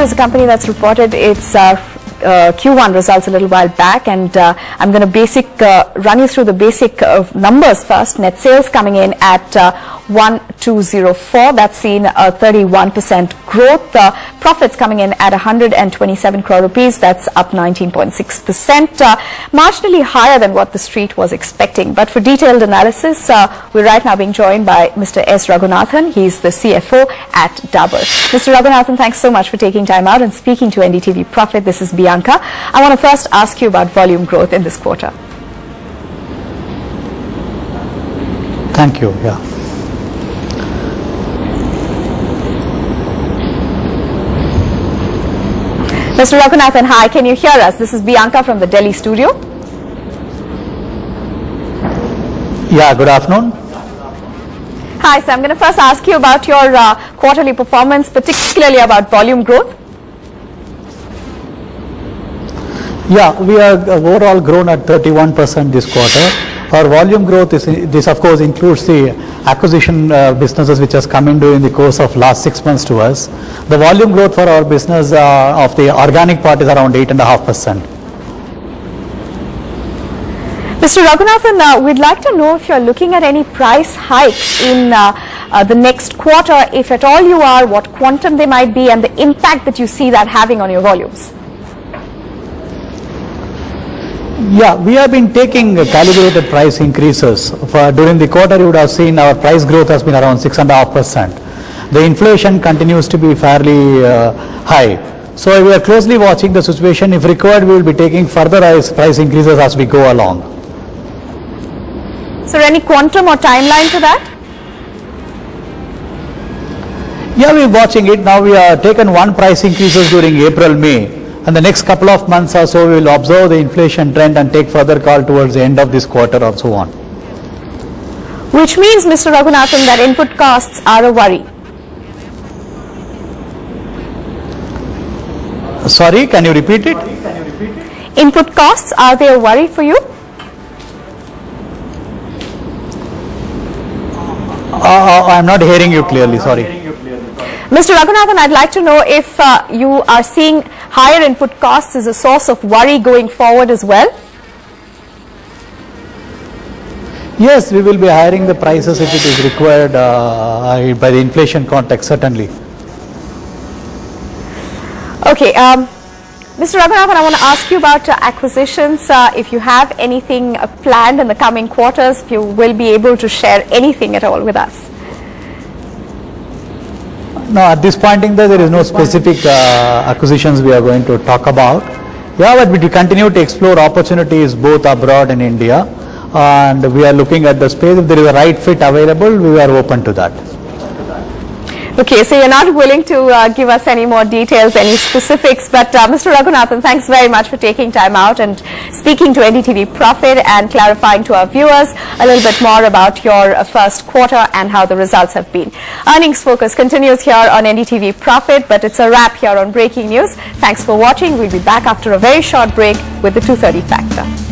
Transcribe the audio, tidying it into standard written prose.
is a company that's reported its Q1 results a little while back, and I'm going to run you through the basic numbers first. Net sales coming in at 1204, that's seen a 31% growth. Profits coming in at 127 crore rupees, that's up 19.6%, marginally higher than what the street was expecting. But for detailed analysis, we're right now being joined by Mr. S. Raghunathan. He's the CFO at Dabur. Mr. Raghunathan, thanks so much for taking time out and speaking to NDTV Profit. This is Bianca. I want to first ask you about volume growth in this quarter. Thank you. Yeah. Mr. Raghunathan, hi, can you hear us? This is Bianca from the Delhi studio. Yeah, good afternoon. Hi, so I'm going to first ask you about your quarterly performance, particularly about volume growth. Yeah, we are overall grown at 31% this quarter. Our volume growth is, this of course includes the acquisition businesses which has come in during the course of last 6 months to us. The volume growth for our business of the organic part is around 8.5%. Mr. Raghunathan, we'd like to know if you're looking at any price hikes in the next quarter. If at all you are, what quantum they might be and the impact that you see that having on your volumes. Yeah, we have been taking calibrated price increases. During the quarter, you would have seen our price growth has been around 6.5%. The inflation continues to be fairly high. So we are closely watching the situation. If required, we will be taking further price increases as we go along. So any quantum or timeline to that? Yeah, we are watching it. Now we have taken one price increases during April, May. And the next couple of months or so, we will observe the inflation trend and take further call towards the end of this quarter or so on. Which means, Mr. Raghunathan, that input costs are a worry. Sorry, can you repeat it? Input costs, are they a worry for you? I'm not hearing you clearly, sorry. Mr. Raghunathan, I'd like to know if you are seeing higher input costs as a source of worry going forward as well? Yes, we will be hiring the prices if it is required by the inflation context, certainly. Okay, Mr. Raghunathan, I want to ask you about acquisitions. If you have anything planned in the coming quarters, if you will be able to share anything at all with us. No, at this point in time, there is no specific acquisitions we are going to talk about. Yeah, but we continue to explore opportunities both abroad and India, and we are looking at the space. If there is a right fit available, we are open to that. Okay, so you're not willing to give us any more details, any specifics, but Mr. Raghunathan, thanks very much for taking time out and speaking to NDTV Profit and clarifying to our viewers a little bit more about your first quarter and how the results have been. Earnings Focus continues here on NDTV Profit, but it's a wrap here on Breaking News. Thanks for watching. We'll be back after a very short break with the 2:30 Factor.